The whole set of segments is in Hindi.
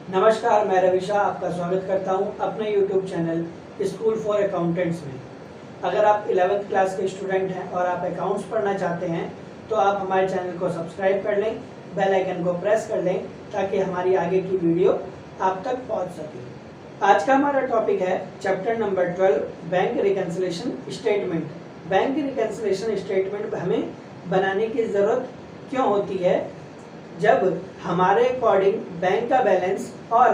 नमस्कार, मैं रविशा आपका स्वागत करता हूं अपने YouTube channel school for accountants में। अगर आप 11th क्लास के स्टूडेंट हैं और आप अकाउंट्स पढ़ना चाहते हैं तो आप हमारे चैनल को सब्सक्राइब कर लें, बेल आइकन को प्रेस कर लें ताकि हमारी आगे की वीडियो आप तक पहुंच सके। आज का हमारा टॉपिक है chapter number 12, bank reconciliation statement. Bank reconciliation statement हमें बनाने की ज़रूरत क्यों होती है? जब हमारे अकॉर्डिंग बैंक का बैलेंस और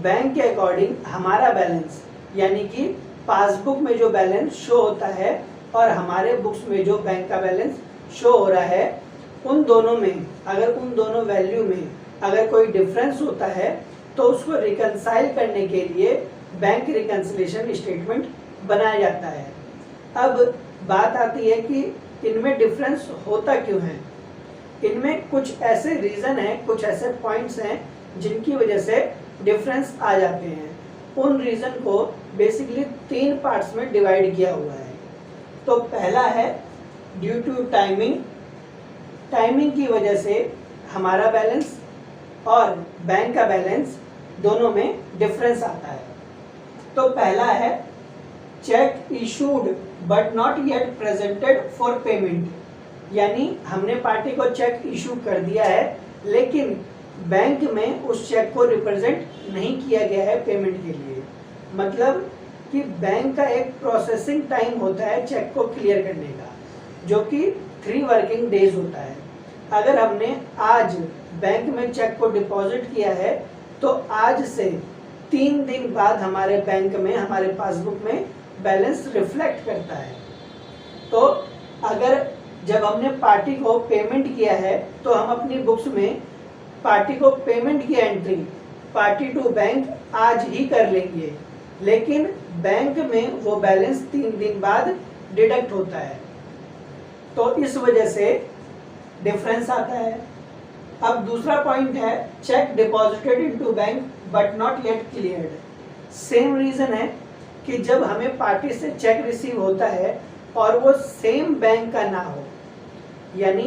बैंक के अकॉर्डिंग हमारा बैलेंस, यानी कि पासबुक में जो बैलेंस शो होता है और हमारे बुक्स में जो बैंक का बैलेंस शो हो रहा है, उन दोनों में अगर उन दोनों वैल्यू में अगर कोई डिफरेंस होता है तो उसको रिकंसाइल करने के लिए बैंक रिकन्सिलेशन स्टेटमेंट बनाया जाता है। अब बात आती है कि इनमें डिफरेंस होता क्यों है। इनमें कुछ ऐसे रीज़न हैं, कुछ ऐसे पॉइंट्स हैं जिनकी वजह से डिफरेंस आ जाते हैं। उन रीज़न को बेसिकली 3 पार्ट्स में डिवाइड किया हुआ है। तो पहला है ड्यू टू टाइमिंग। टाइमिंग की वजह से हमारा बैलेंस और बैंक का बैलेंस दोनों में डिफरेंस आता है। तो पहला है check issued but not yet presented for payment, यानी हमने पार्टी को चेक इशू कर दिया है लेकिन बैंक में उस चेक को रिप्रेजेंट नहीं किया गया है पेमेंट के लिए। मतलब कि बैंक का एक प्रोसेसिंग टाइम होता है चेक को क्लियर करने का, जो कि 3 वर्किंग डेज होता है। अगर हमने आज बैंक में चेक को डिपॉजिट किया है तो आज से 3 दिन बाद हमारे बैंक में, हमारे पासबुक में बैलेंस रिफ्लेक्ट करता है। तो अगर जब हमने पार्टी को पेमेंट किया है तो हम अपनी बुक्स में पार्टी को पेमेंट की एंट्री पार्टी टू बैंक आज ही कर लेंगे, लेकिन बैंक में वो बैलेंस 3 दिन बाद डिडक्ट होता है। तो इस वजह से डिफरेंस आता है। अब दूसरा पॉइंट है check deposited into bank but not yet cleared. Same reason है कि जब हमें पार्टी से चेक रिसीव होता है और वो सेम बैंक का ना हो, यानी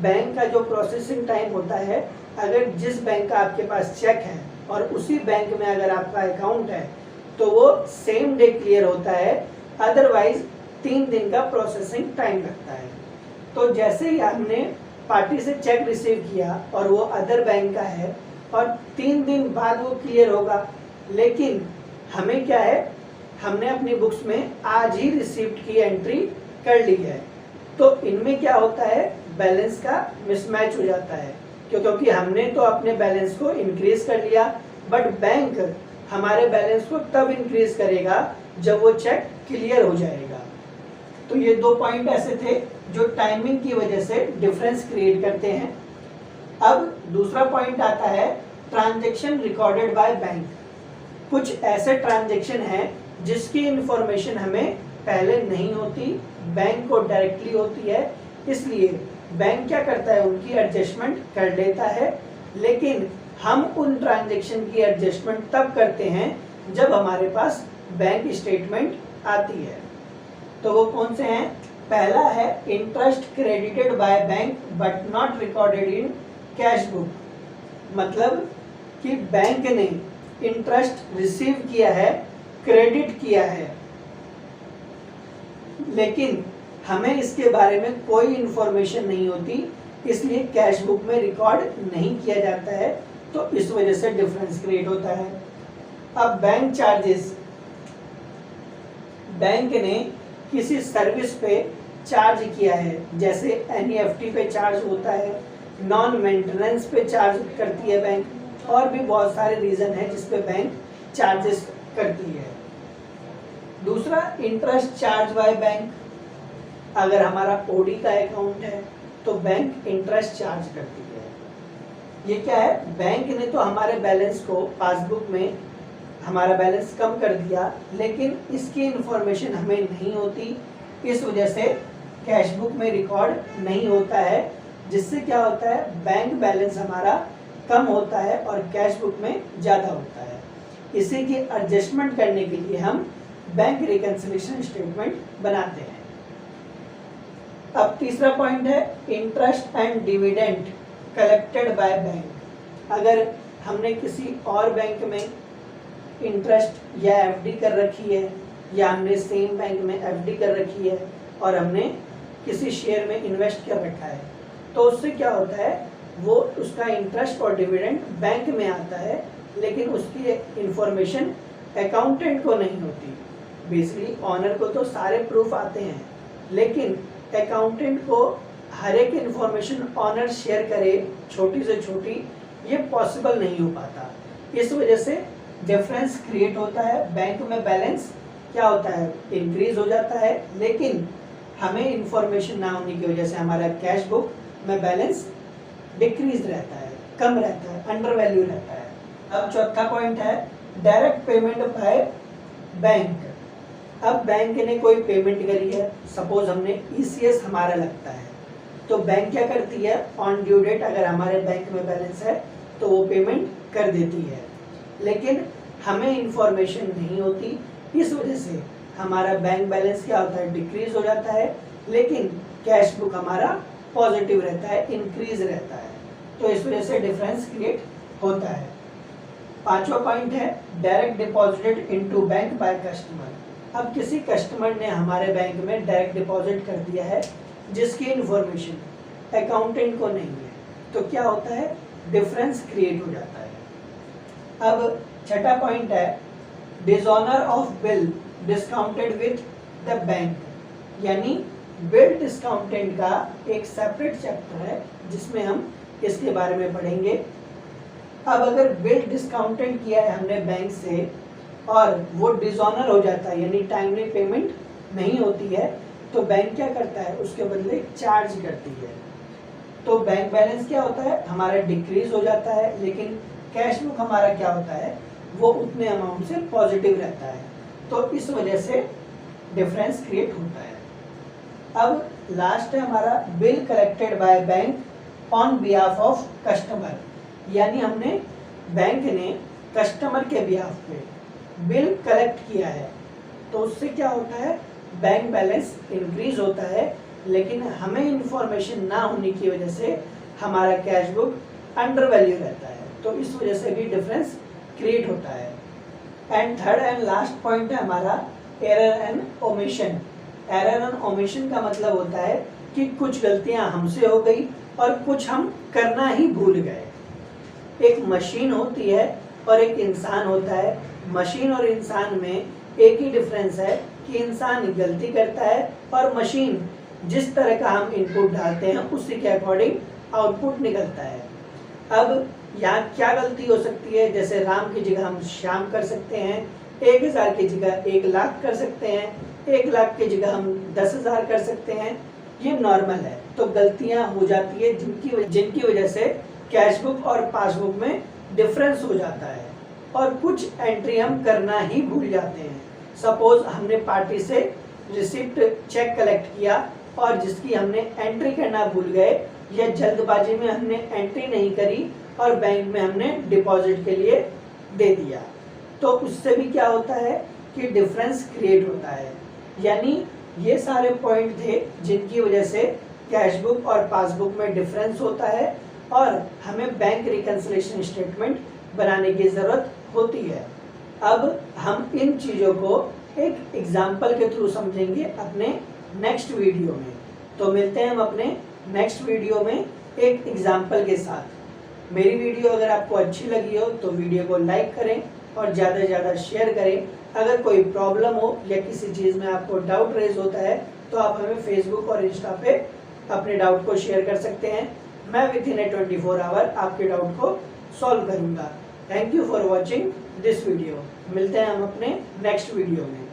बैंक का जो प्रोसेसिंग टाइम होता है, अगर जिस बैंक का आपके पास चेक है और उसी बैंक में अगर आपका अकाउंट है तो वो सेम डे क्लियर होता है, अदरवाइज 3 दिन का प्रोसेसिंग टाइम लगता है। तो जैसे ही हमने पार्टी से चेक रिसीव किया और वो अदर बैंक का है और 3 दिन बाद वो क्लियर होगा, लेकिन हमें क्या है, हमने अपनी बुक्स में आज ही रिसीप्ट की एंट्री कर ली है, तो इनमें क्या होता है, बैलेंस का मिसमैच हो जाता है। क्योंकि हमने तो अपने बैलेंस को इंक्रीज कर लिया, बट बैंक हमारे बैलेंस को तब इंक्रीज करेगा जब वो चेक क्लियर हो जाएगा। तो ये 2 पॉइंट ऐसे थे जो टाइमिंग की वजह से डिफरेंस क्रिएट करते हैं। अब दूसरा पॉइंट आता है ट्रांजैक्शन रिकॉर्डेड बाय बैंक। कुछ ऐसे ट्रांजैक्शन हैं जिसकी इंफॉर्मेशन हमें पहले नहीं होती, बैंक को डायरेक्टली होती है, इसलिए बैंक क्या करता है, उनकी एडजस्टमेंट कर लेता है। लेकिन हम उन ट्रांजैक्शन की एडजस्टमेंट तब करते हैं जब हमारे पास बैंक स्टेटमेंट आती है। तो वो कौन से हैं? पहला है interest credited by bank but not recorded in cash book. मतलब कि बैंक ने इंटरेस्ट रिसीव किया है, क्रेडिट किया है, लेकिन हमें इसके बारे में कोई इंफॉर्मेशन नहीं होती, इसलिए कैश बुक में रिकॉर्ड नहीं किया जाता है। तो इस वजह से डिफरेंस क्रिएट होता है। अब बैंक चार्जेस, बैंक ने किसी सर्विस पे चार्ज किया है, जैसे एनईएफटी पे चार्ज होता है, नॉन मेंटेनेंस पे चार्ज करती है बैंक, और भी बहुत सारे रीज़न है जिस पे बैंक चार्जेस करती है। दूसरा इंटरेस्ट चार्ज बाय बैंक। अगर हमारा ओडी का अकाउंट है तो बैंक इंटरेस्ट चार्ज करती है। ये क्या है, बैंक ने तो हमारे बैलेंस को पासबुक में हमारा बैलेंस कम कर दिया, लेकिन इसकी इंफॉर्मेशन हमें नहीं होती, इस वजह से कैश बुक में रिकॉर्ड नहीं होता है, जिससे क्या होता है, बैंक बैलेंस हमारा कम होता है और कैश बुक में ज़्यादा होता है। इसी की एडजस्टमेंट करने के लिए हम बैंक रिकन्सिलेशन स्टेटमेंट बनाते हैं। अब तीसरा पॉइंट है interest and dividend collected by bank. अगर हमने किसी और बैंक में इंटरेस्ट या एफडी कर रखी है, या हमने सेम बैंक में एफडी कर रखी है और हमने किसी शेयर में इन्वेस्ट कर रखा है, तो उससे क्या होता है, वो उसका इंटरेस्ट और डिविडेंड बैंक में आता है, लेकिन उसकी इंफॉर्मेशन अकाउंटेंट को नहीं होती। बेसिकली ऑनर को तो सारे प्रूफ आते हैं, लेकिन अकाउंटेंट को हर एक इंफॉर्मेशन ऑनर शेयर करे, छोटी से छोटी, ये पॉसिबल नहीं हो पाता। इस वजह से डिफरेंस क्रिएट होता है। बैंक में बैलेंस क्या होता है, इंक्रीज हो जाता है, लेकिन हमें इंफॉर्मेशन ना होने की वजह से हमारा कैश बुक में बैलेंस डिक्रीज रहता है, कम रहता है, अंडर वैल्यू रहता है। अब चौथा पॉइंट है डायरेक्ट पेमेंट बाय बैंक। अब बैंक ने कोई पेमेंट करी है, सपोज हमने ईसीएस हमारा लगता है, तो बैंक क्या करती है, ऑन ड्यू डेट अगर हमारे बैंक में बैलेंस है तो वो पेमेंट कर देती है, लेकिन हमें इंफॉर्मेशन नहीं होती। इस वजह से हमारा बैंक बैलेंस क्या होता है, डिक्रीज हो जाता है, लेकिन कैश बुक हमारा पॉजिटिव रहता है, इंक्रीज रहता है। तो इस वजह से डिफरेंस क्रिएट होता है। पांचवा पॉइंट है direct deposited into bank by customer. अब किसी कस्टमर ने हमारे बैंक में डायरेक्ट डिपॉजिट कर दिया है जिसकी इंफॉर्मेशन अकाउंटेंट को नहीं है, तो क्या होता है, डिफरेंस क्रिएट हो जाता है। अब छठा पॉइंट है dishonour of bill discounted with the bank, यानी बिल डिस्काउंटेड का एक सेपरेट चैप्टर है जिसमें हम इसके बारे में पढ़ेंगे। अब अगर बिल डिस्काउंटेड किया है हमने बैंक से और वो डिसऑनर हो जाता है, यानी टाइमली पेमेंट नहीं होती है, तो बैंक क्या करता है, उसके बदले चार्ज करती है। तो बैंक बैलेंस क्या होता है, हमारा डिक्रीज हो जाता है, लेकिन कैश बुक हमारा क्या होता है, वो उतने अमाउंट से पॉजिटिव रहता है। तो इस वजह से डिफरेंस क्रिएट होता है। अब लास्ट है हमारा bill collected by bank on behalf of customer, यानी हमने बैंक ने कस्टमर के बिहाफ पे बिल कलेक्ट किया है, तो उससे क्या होता है, बैंक बैलेंस इंक्रीज होता है, लेकिन हमें इंफॉर्मेशन ना होने की वजह से हमारा कैश बुक अंडर वैल्यू रहता है, तो इस वजह से भी डिफरेंस क्रिएट होता है। And third and last point है हमारा error and omission. Error and omission का मतलब होता है कि कुछ गलतियां हमसे हो गई और कुछ हम करना ही भूल गए। एक मशीन होती है और एक इंसान होता है, मशीन और इंसान में एक ही डिफरेंस है कि इंसान गलती करता है और मशीन जिस तरह का हम इनपुट डालते हैं उसी के अकॉर्डिंग आउटपुट निकलता है। अब यहाँ क्या गलती हो सकती है, जैसे राम की जगह हम श्याम कर सकते हैं, 1000 की जगह 1 लाख कर सकते हैं, 1 लाख की जगह हम 10,000 कर सकते हैं, ये नॉर्मल है। तो गलतियाँ हो जाती है जिनकी वजह से कैश बुक और पासबुक में डिफरेंस हो जाता है, और कुछ एंट्री हम करना ही भूल जाते हैं। सपोज हमने पार्टी से रिसिप्ट चेक कलेक्ट किया और जिसकी हमने एंट्री करना भूल गए, या जल्दबाजी में हमने एंट्री नहीं करी और बैंक में हमने डिपॉजिट के लिए दे दिया, तो उससे भी क्या होता है कि डिफरेंस क्रिएट होता है। यानी ये सारे पॉइंट थे जिनकी वजह से कैश बुक और पासबुक में डिफरेंस होता है और हमें बैंक रिकंसिलिएशन स्टेटमेंट बनाने की ज़रूरत होती है। अब हम इन चीज़ों को एक एग्जाम्पल के थ्रू समझेंगे अपने नेक्स्ट वीडियो में। तो मिलते हैं हम अपने नेक्स्ट वीडियो में एक एग्जाम्पल के साथ। मेरी वीडियो अगर आपको अच्छी लगी हो तो वीडियो को लाइक करें और ज़्यादा से ज़्यादा शेयर करें। अगर कोई प्रॉब्लम हो या किसी चीज़ में आपको डाउट रेज होता है तो आप हमें फेसबुक और इंस्टा पे अपने डाउट को शेयर कर सकते हैं। मैं विद इन 24 आवर आपके डाउट को सॉल्व करूँगा। Thank you for watching this video. मिलते हैं हम अपने नेक्स्ट वीडियो में।